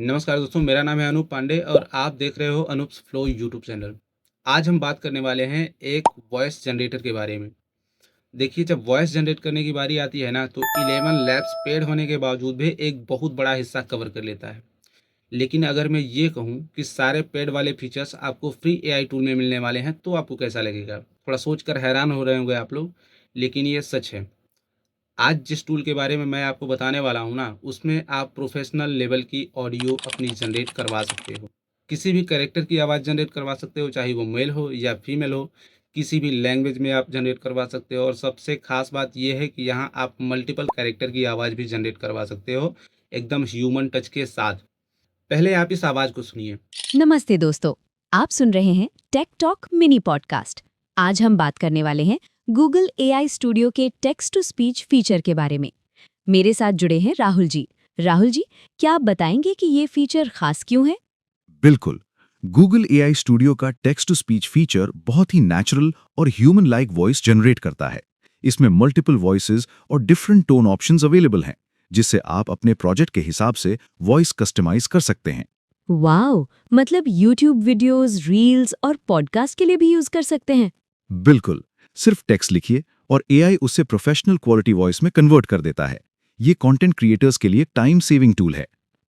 नमस्कार दोस्तों, मेरा नाम है अनूप पांडे और आप देख रहे हो अनूप्स फ्लो यूट्यूब चैनल। आज हम बात करने वाले हैं एक वॉइस जनरेटर के बारे में। देखिए, जब वॉइस जनरेट करने की बारी आती है ना, तो 11 लैब्स पेड होने के बावजूद भी एक बहुत बड़ा हिस्सा कवर कर लेता है। लेकिन अगर मैं ये कहूँ कि सारे पेड वाले फीचर्स आपको फ्री एआई टूल में मिलने वाले हैं, तो आपको कैसा लगेगा? थोड़ा सोचकर हैरान हो रहे होंगे आप लोग, लेकिन ये सच है। आज जिस टूल के बारे में मैं आपको बताने वाला हूँ ना, उसमें आप प्रोफेशनल लेवल की ऑडियो अपनी जनरेट करवा सकते हो। किसी भी कैरेक्टर की आवाज़ जनरेट करवा सकते हो, चाहे वो मेल हो या फीमेल हो। किसी भी लैंग्वेज में आप जनरेट करवा सकते हो और सबसे खास बात ये है कि यहाँ आप मल्टीपल कैरेक्टर की आवाज़ भी जनरेट करवा सकते हो, एकदम ह्यूमन टच के साथ। पहले आप इस आवाज़ को सुनिए। नमस्ते दोस्तों, आप सुन रहे हैं टेक टॉक मिनी पॉडकास्ट। आज हम बात करने वाले हैं गूगल एआई स्टूडियो के टेक्स्ट टू स्पीच फीचर के बारे में। मेरे साथ जुड़े हैं राहुल जी। राहुल जी, क्या आप बताएंगे कि ये फीचर खास क्यों है? बिल्कुल। गूगल एआई स्टूडियो का टेक्स्ट टू स्पीच फीचर बहुत ही नेचुरल और ह्यूमन लाइक वॉइस जनरेट करता है। इसमें मल्टीपल वॉइसेस और डिफरेंट टोन ऑप्शंस अवेलेबल हैं, जिससे आप अपने प्रोजेक्ट के हिसाब से वॉइस कस्टमाइज कर सकते हैं। वाओ, मतलब यूट्यूब वीडियोस, रील्स और पॉडकास्ट के लिए भी यूज कर सकते हैं। बिल्कुल। सिर्फ टेक्स्ट लिखिए और एआई उसे प्रोफेशनल क्वालिटी वॉइस में कन्वर्ट कर देता है। ये कंटेंट क्रिएटर्स के लिए टाइम सेविंग टूल है।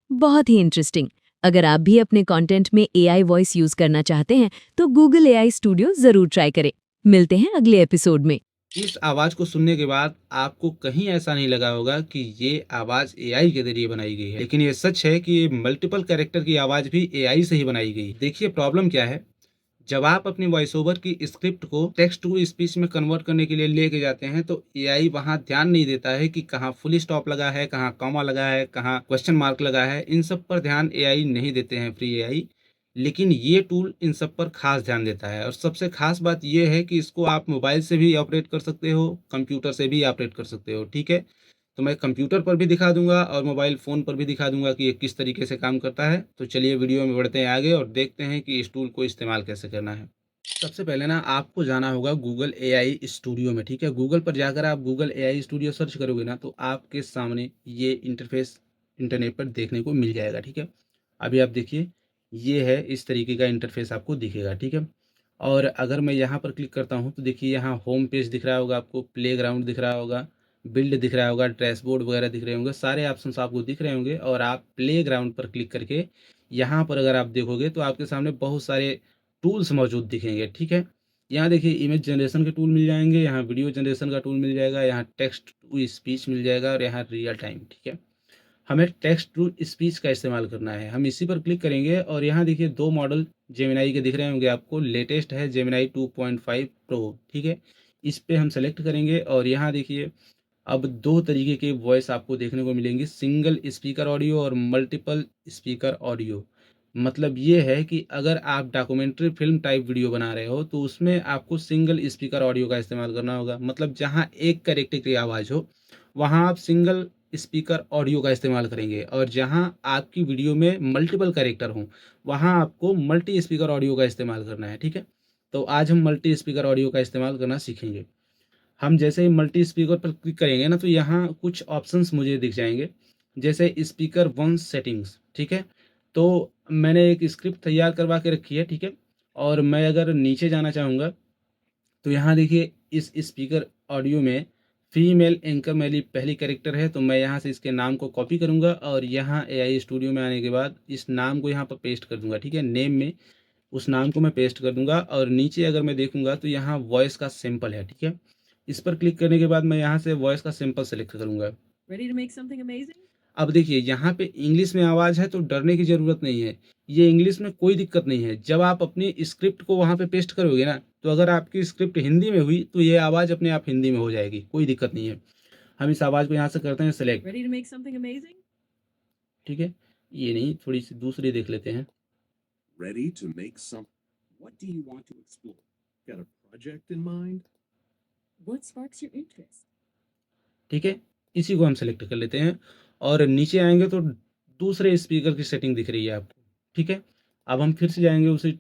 बहुत ही इंटरेस्टिंग। अगर आप भी अपने कंटेंट में एआई वॉइस यूज करना चाहते हैं, तो गूगल एआई स्टूडियो जरूर ट्राई करें। मिलते हैं अगले एपिसोड में। इस आवाज़ को सुनने के बाद आपको कहीं ऐसा नहीं लगा होगा कि ये आवाज़ एआई के ज़रिए बनाई गई है। लेकिन ये सच है कि मल्टीपल कैरेक्टर की आवाज़ भी एआई से ही बनाई गई है। देखिए, प्रॉब्लम क्या है। जब आप अपनी वॉइस ओवर की स्क्रिप्ट को टेक्स्ट टू स्पीच में कन्वर्ट करने के लिए लेके जाते हैं, तो एआई वहाँ ध्यान नहीं देता है कि कहाँ फुल स्टॉप लगा है, कहाँ कॉमा लगा है, कहाँ क्वेश्चन मार्क लगा है। इन सब पर ध्यान एआई नहीं देते हैं, फ्री एआई। लेकिन ये टूल इन सब पर खास ध्यान देता है और सबसे खास बात ये है कि इसको आप मोबाइल से भी ऑपरेट कर सकते हो, कंप्यूटर से भी ऑपरेट कर सकते हो। ठीक है, तो मैं कंप्यूटर पर भी दिखा दूंगा और मोबाइल फ़ोन पर भी दिखा दूंगा कि ये किस तरीके से काम करता है। तो चलिए वीडियो में बढ़ते हैं आगे और देखते हैं कि इस टूल को इस्तेमाल कैसे करना है। सबसे पहले ना आपको जाना होगा गूगल एआई स्टूडियो में। ठीक है, गूगल पर जाकर आप गूगल एआई स्टूडियो सर्च करोगे ना, तो आपके सामने ये इंटरफेस इंटरनेट पर देखने को मिल जाएगा। ठीक है, अभी आप देखिए, ये है, इस तरीके का इंटरफेस आपको दिखेगा। ठीक है, और अगर मैं यहाँ पर क्लिक करता हूँ तो देखिए, यहाँ होम पेज दिख रहा होगा आपको, प्लेग्राउंड दिख रहा होगा, बिल्ड दिख रहा होगा, डैशबोर्ड वगैरह दिख रहे होंगे, सारे ऑप्शंस आपको दिख रहे होंगे। और आप प्लेग्राउंड पर क्लिक करके यहाँ पर अगर आप देखोगे तो आपके सामने बहुत सारे टूल्स मौजूद दिखेंगे। ठीक है, यहाँ देखिए, इमेज जनरेशन के टूल मिल जाएंगे, यहाँ वीडियो जनरेशन का टूल मिल जाएगा, यहाँ टेक्स्ट टू स्पीच मिल जाएगा और यहाँ रियल टाइम। ठीक है, हमें टेक्स्ट टू स्पीच का इस्तेमाल करना है। हम इसी पर क्लिक करेंगे और यहाँ देखिए, दो मॉडल जेमिनाई के दिख रहे होंगे आपको। लेटेस्ट है जेमिनाई 2.5 प्रो। ठीक है, इस पे हम सेलेक्ट करेंगे और यहाँ देखिए, अब दो तरीके के वॉइस आपको देखने को मिलेंगी, सिंगल स्पीकर ऑडियो और मल्टीपल स्पीकर ऑडियो। मतलब ये है कि अगर आप डॉक्यूमेंट्री फिल्म टाइप वीडियो बना रहे हो, तो उसमें आपको सिंगल स्पीकर ऑडियो का इस्तेमाल करना होगा। मतलब जहाँ एक कैरेक्टर की आवाज़ हो, वहाँ आप सिंगल स्पीकर ऑडियो का इस्तेमाल करेंगे, और जहाँ आपकी वीडियो में मल्टीपल कैरेक्टर हों, वहाँ आपको मल्टी स्पीकर ऑडियो का इस्तेमाल करना है। ठीक है, तो आज हम मल्टी स्पीकर ऑडियो का इस्तेमाल करना सीखेंगे। हम जैसे ही मल्टी स्पीकर पर क्लिक करेंगे ना, तो यहाँ कुछ ऑप्शंस मुझे दिख जाएंगे, जैसे स्पीकर वन सेटिंग्स। ठीक है, तो मैंने एक स्क्रिप्ट तैयार करवा के रखी है। ठीक है, और मैं अगर नीचे जाना चाहूँगा, तो यहाँ देखिए, इस स्पीकर ऑडियो में फीमेल एंकर मेरी पहली कैरेक्टर है, तो मैं यहाँ से इसके नाम को कॉपी करूँगा और यहाँ एआई स्टूडियो में आने के बाद इस नाम को यहाँ पर पेस्ट कर दूंगा। ठीक है, नेम में उस नाम को मैं पेस्ट कर दूंगा और नीचे अगर मैं देखूंगा तो यहाँ वॉइस का सैंपल है। ठीक है, इस पर क्लिक करने के बाद मैं यहाँ से वॉइस का सैंपल सेलेक्ट करूंगा। Ready to make something amazing? अब देखिए, यहाँ पे इंग्लिश में आवाज़ है तो डरने की ज़रूरत नहीं है। ये इंग्लिश में कोई दिक्कत नहीं है। जब आप अपनी स्क्रिप्ट को वहाँ पे पेस्ट करोगे ना, तो अगर आपकी स्क्रिप्ट हिंदी में हुई तो ये आवाज़ अपने आप हिंदी में हो जाएगी, कोई दिक्कत नहीं है। हम इस आवाज़ को यहाँ से करते हैं select. Ready to make something amazing? ठीक है, ये नहीं, थोड़ी सी दूसरी देख लेते हैं। Ready to make some. What do you want to explore? Got a project in mind? What sparks your interest? ठीक है, इसी को हम सेलेक्ट कर लेते हैं और नीचे आएंगे तो दूसरे स्पीकर की सेटिंग दिख रही है आपको। ठीक है, अब हम फिर से जाएंगे उसी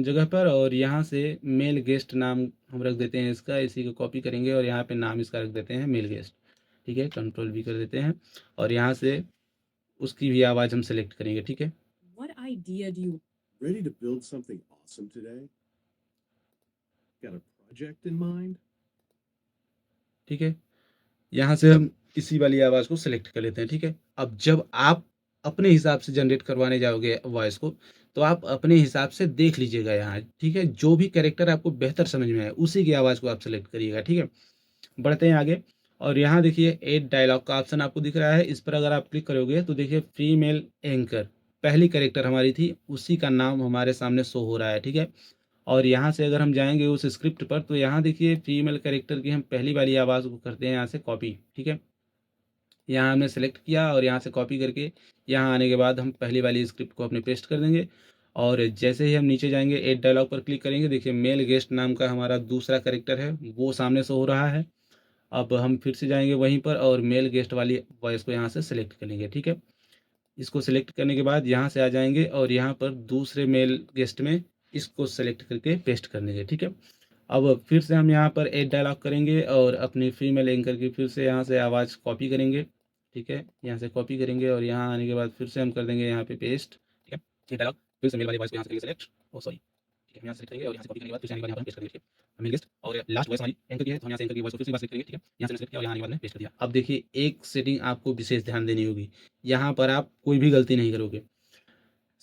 जगह पर और यहाँ से मेल गेस्ट नाम हम रख देते हैं इसका, इसी को कॉपी करेंगे और यहाँ पे नाम इसका रख देते हैं मेल गेस्ट। ठीक है, कंट्रोल भी कर देते हैं और यहाँ से उसकी भी आवाज़ हम सेलेक्ट करेंगे। ठीक है, idea do you Ready to build something awesome today? Got a project in mind? ठीक है, यहाँ से हम इसी वाली आवाज़ को सेलेक्ट कर लेते हैं। ठीक है, अब जब आप अपने हिसाब से जनरेट करवाने जाओगे वॉइस को, तो आप अपने हिसाब से देख लीजिएगा यहाँ। ठीक है, जो भी कैरेक्टर आपको बेहतर समझ में आए उसी की आवाज़ को आप सेलेक्ट करिएगा। ठीक है, बढ़ते हैं आगे और यहाँ देखिए ऐड डायलॉग का ऑप्शन आपको दिख रहा है। इस पर अगर आप क्लिक करोगे तो देखिए फीमेल एंकर पहली कैरेक्टर हमारी थी, उसी का नाम हमारे सामने शो हो रहा है। ठीक है, और यहाँ से अगर हम जाएंगे उस स्क्रिप्ट पर तो यहाँ देखिए फीमेल कैरेक्टर की हम पहली वाली आवाज़ को करते हैं यहाँ से कॉपी। ठीक है, यहाँ हमने सेलेक्ट किया और यहाँ से कॉपी करके यहाँ आने के बाद हम पहली वाली स्क्रिप्ट को अपने पेस्ट कर देंगे और जैसे ही हम नीचे जाएंगे ऐड डायलॉग पर क्लिक करेंगे, देखिए मेल गेस्ट नाम का हमारा दूसरा कैरेक्टर है वो सामने शो हो रहा है। अब हम फिर से जाएंगे वहीं पर और मेल गेस्ट वाली वॉइस को यहाँ से सेलेक्ट कर लेंगे। ठीक है, इसको सेलेक्ट करने के बाद यहाँ से आ जाएंगे और यहाँ पर दूसरे मेल गेस्ट में इसको सेलेक्ट करके पेस्ट कर देंगे। ठीक है, अब फिर से हम यहाँ पर ऐड डायलॉग करेंगे और अपनी फीमेल एंकर की फिर से यहाँ से आवाज़ कॉपी करेंगे। ठीक है, यहाँ से कॉपी करेंगे और यहाँ आने के बाद फिर से हम कर देंगे यहाँ पे पेस्ट। ठीक है, ये डायलॉग फिर से मेल वाली वॉइस को यहाँ से करेंगे सेलेक्ट, ओ सॉरी, ठीक है, हम यहाँ सेलेक्ट करेंगे और यहाँ से कॉपी करने के बाद फिर से आने के बाद यहाँ पर पेस्ट कर देंगे। मेल गेस्ट और लास्ट वॉइस हमारी एंकर की है तो हम यहाँ से एंकर की वॉइस को फिर से सेलेक्ट करेंगे। ठीक है, यहाँ से सेलेक्ट किया और यहाँ आने के बाद में पेस्ट कर दिया। अब देखिए एक सेटिंग आपको विशेष ध्यान देनी होगी, यहाँ पर आप कोई भी गलती नहीं करोगे।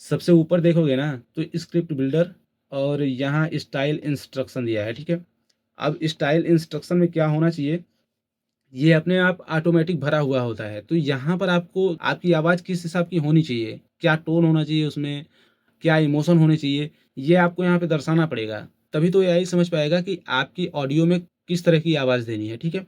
सबसे ऊपर देखोगे ना तो स्क्रिप्ट बिल्डर और यहाँ स्टाइल इंस्ट्रक्शन दिया है। ठीक है, अब स्टाइल इंस्ट्रक्शन में क्या होना चाहिए, ये अपने आप ऑटोमेटिक भरा हुआ होता है। तो यहाँ पर आपको आपकी आवाज़ किस हिसाब की होनी चाहिए, क्या टोन होना चाहिए उसमें, क्या इमोशन होने चाहिए, ये आपको यहाँ पे दर्शाना पड़ेगा। तभी तो एआई समझ पाएगा कि आपकी ऑडियो में किस तरह की आवाज़ देनी है। ठीक है,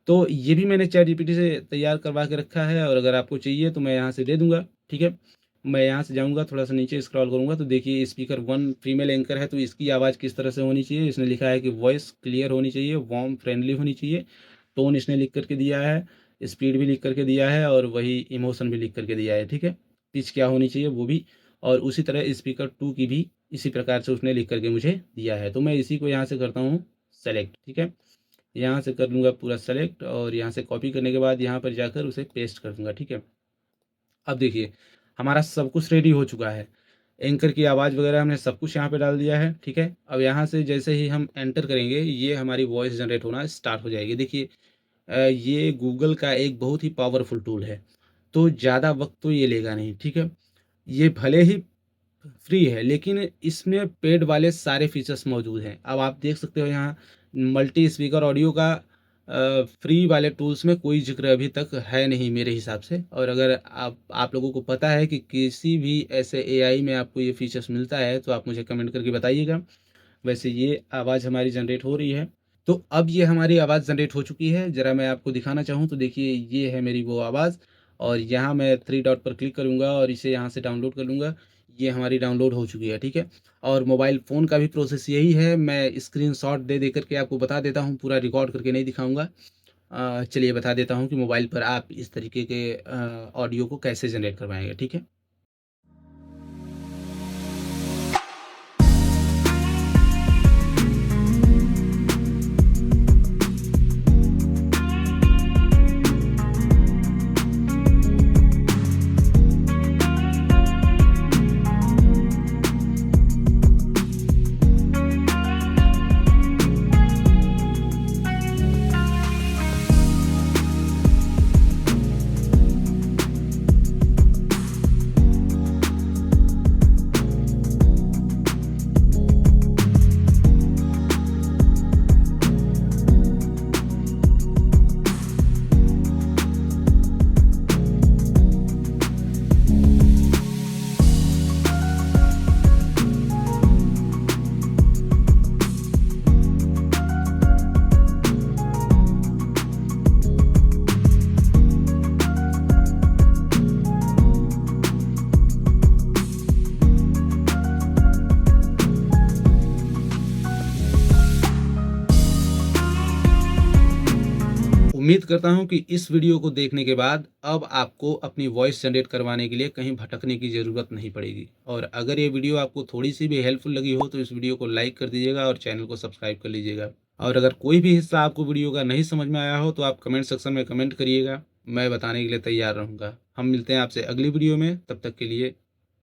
तो ये भी मैंने चैट जीपीटी से तैयार करवा के रखा है और अगर आपको चाहिए तो मैं यहाँ से दे दूँगा। ठीक है, मैं यहाँ से जाऊँगा थोड़ा सा नीचे स्क्रॉल करूँगा तो देखिए स्पीकर 1 फीमेल एंकर है तो इसकी आवाज़ किस तरह से होनी चाहिए। इसने लिखा है कि वॉइस क्लियर होनी चाहिए, वार्म फ्रेंडली होनी चाहिए, टोन इसने लिख करके दिया है, स्पीड भी लिख करके दिया है और वही इमोशन भी लिख करके दिया है। ठीक है, पिच क्या होनी चाहिए वो भी, और उसी तरह स्पीकर 2 की भी इसी प्रकार से उसने लिख करके मुझे दिया है। तो मैं इसी को यहाँ से करता हूँ सेलेक्ट। ठीक है, यहाँ से कर लूँगा पूरा सेलेक्ट और यहाँ से कॉपी करने के बाद यहाँ पर जाकर उसे पेस्ट कर दूँगा। ठीक है, अब देखिए हमारा सब कुछ रेडी हो चुका है, एंकर की आवाज़ वगैरह हमने सब कुछ यहाँ पे डाल दिया है। ठीक है, अब यहाँ से जैसे ही हम एंटर करेंगे ये हमारी वॉइस जनरेट होना स्टार्ट हो जाएगी। देखिए ये गूगल का एक बहुत ही पावरफुल टूल है तो ज़्यादा वक्त तो ये लेगा नहीं। ठीक है, ये भले ही फ्री है लेकिन इसमें पेड वाले सारे फीचर्स मौजूद हैं। अब आप देख सकते हो यहाँ मल्टी स्पीकर ऑडियो का फ्री वाले टूल्स में कोई जिक्र अभी तक है नहीं मेरे हिसाब से। और अगर आप लोगों को पता है कि किसी भी ऐसे एआई में आपको ये फीचर्स मिलता है तो आप मुझे कमेंट करके बताइएगा। वैसे ये आवाज़ हमारी जनरेट हो रही है, तो अब ये हमारी आवाज़ जनरेट हो चुकी है। ज़रा मैं आपको दिखाना चाहूँ तो देखिए ये है मेरी वो आवाज़ और यहाँ मैं 3 डॉट पर क्लिक करूँगा और इसे यहाँ से डाउनलोड कर लूँगा। ये हमारी डाउनलोड हो चुकी है। ठीक है, और मोबाइल फ़ोन का भी प्रोसेस यही है। मैं स्क्रीनशॉट दे करके आपको बता देता हूँ, पूरा रिकॉर्ड करके नहीं दिखाऊँगा। चलिए बता देता हूँ कि मोबाइल पर आप इस तरीके के ऑडियो को कैसे जनरेट करवाएँगे। ठीक है, उम्मीद करता हूँ कि इस वीडियो को देखने के बाद अब आपको अपनी वॉइस जनरेट करवाने के लिए कहीं भटकने की ज़रूरत नहीं पड़ेगी। और अगर ये वीडियो आपको थोड़ी सी भी हेल्पफुल लगी हो तो इस वीडियो को लाइक कर दीजिएगा और चैनल को सब्सक्राइब कर लीजिएगा। और अगर कोई भी हिस्सा आपको वीडियो का नहीं समझ में आया हो तो आप कमेंट सेक्शन में कमेंट करिएगा, मैं बताने के लिए तैयार रहूँगा। हम मिलते हैं आपसे अगली वीडियो में, तब तक के लिए